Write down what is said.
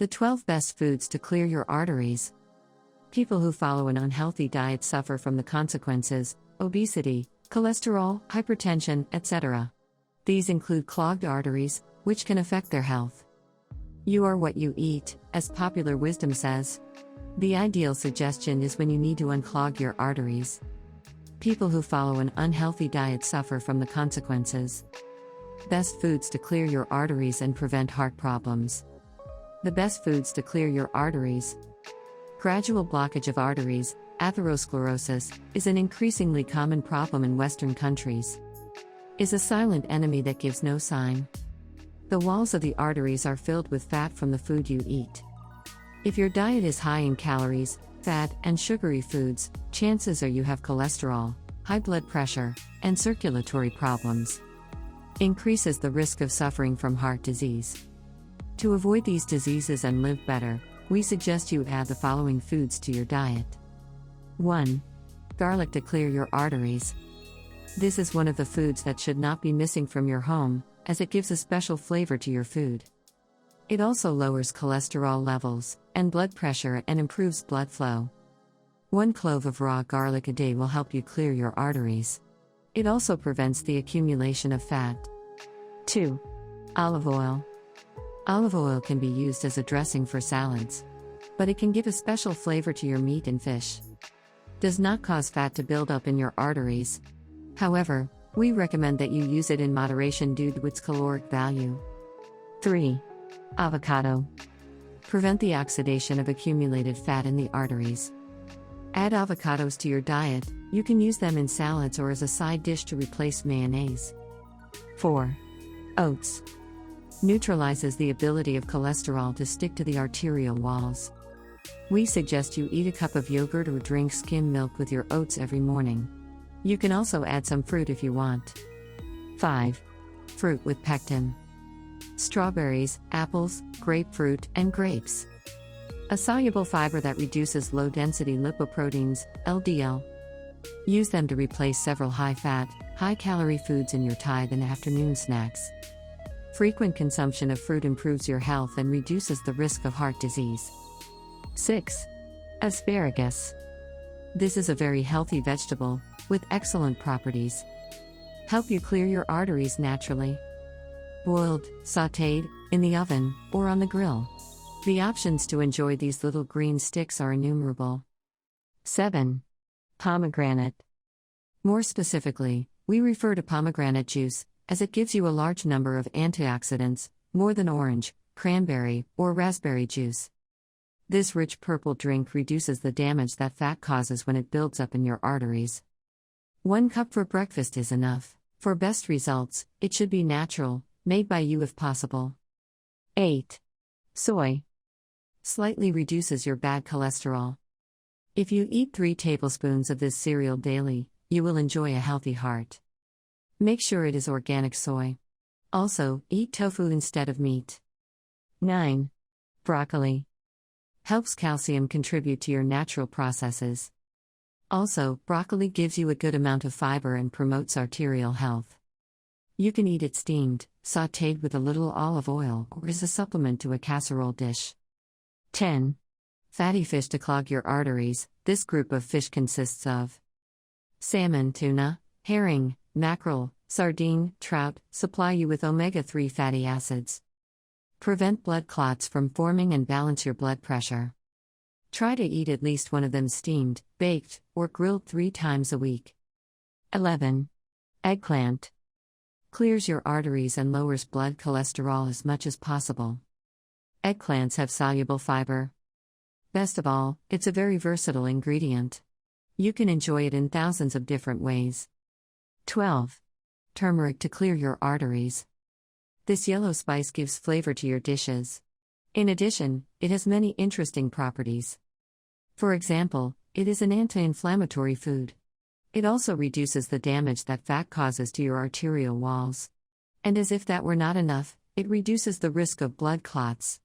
The 12 best foods to clear your arteries. People who follow an unhealthy diet suffer from the consequences: obesity, cholesterol, hypertension, etc. These include clogged arteries, which can affect their health. You are what you eat, as popular wisdom says. The ideal suggestion is when you need to unclog your arteries. People who follow an unhealthy diet suffer from the consequences. Best foods to clear your arteries and prevent heart problems. The best foods to clear your arteries. Gradual blockage of arteries, atherosclerosis, is an increasingly common problem in Western countries. Is a silent enemy that gives no sign. The walls of the arteries are filled with fat from the food you eat. If your diet is high in calories, fat, and sugary foods, chances are you have cholesterol, high blood pressure, and circulatory problems. Increases the risk of suffering from heart disease. To avoid these diseases and live better, we suggest you add the following foods to your diet. 1. Garlic to clear your arteries. This is one of the foods that should not be missing from your home, as it gives a special flavor to your food. It also lowers cholesterol levels and blood pressure and improves blood flow. 1 clove of raw garlic a day will help you clear your arteries. It also prevents the accumulation of fat. 2. Olive oil. Olive oil can be used as a dressing for salads, but it can give a special flavor to your meat and fish. Does not cause fat to build up in your arteries. However, we recommend that you use it in moderation due to its caloric value. 3. Avocado. Prevent the oxidation of accumulated fat in the arteries. Add avocados to your diet. You can use them in salads or as a side dish to replace mayonnaise. 4. Oats. Neutralizes the ability of cholesterol to stick to the arterial walls. We suggest you eat a cup of yogurt or drink skim milk with your oats every morning. You can also add some fruit if you want. 5. Fruit with pectin. Strawberries, apples, grapefruit, and grapes. A soluble fiber that reduces low-density lipoproteins, LDL. Use them to replace several high-fat, high-calorie foods in your tide and afternoon snacks. Frequent consumption of fruit improves your health and reduces the risk of heart disease. 6. Asparagus. This is a very healthy vegetable, with excellent properties. Help you clear your arteries naturally. Boiled, sautéed, in the oven, or on the grill. The options to enjoy these little green sticks are innumerable. 7. Pomegranate. More specifically, we refer to pomegranate juice, as it gives you a large number of antioxidants, more than orange, cranberry, or raspberry juice. This rich purple drink reduces the damage that fat causes when it builds up in your arteries. 1 cup for breakfast is enough. For best results, it should be natural, made by you if possible. 8. Soy. Slightly reduces your bad cholesterol. If you eat 3 tablespoons of this cereal daily, you will enjoy a healthy heart. Make sure it is organic soy. Also, eat tofu instead of meat. 9. Broccoli. Helps calcium contribute to your natural processes. Also, broccoli gives you a good amount of fiber and promotes arterial health. You can eat it steamed, sautéed with a little olive oil, or as a supplement to a casserole dish. 10. Fatty fish to clog your arteries. This group of fish consists of salmon, tuna, herring, mackerel, sardine, trout, supply you with omega-3 fatty acids. Prevent blood clots from forming and balance your blood pressure. Try to eat at least one of them steamed, baked, or grilled 3 times a week. 11. Eggplant. Clears your arteries and lowers blood cholesterol as much as possible. Eggplants have soluble fiber. Best of all, it's a very versatile ingredient. You can enjoy it in thousands of different ways. 12. Turmeric to clear your arteries. This yellow spice gives flavor to your dishes. In addition, it has many interesting properties. For example, it is an anti-inflammatory food. It also reduces the damage that fat causes to your arterial walls. And as if that were not enough, it reduces the risk of blood clots.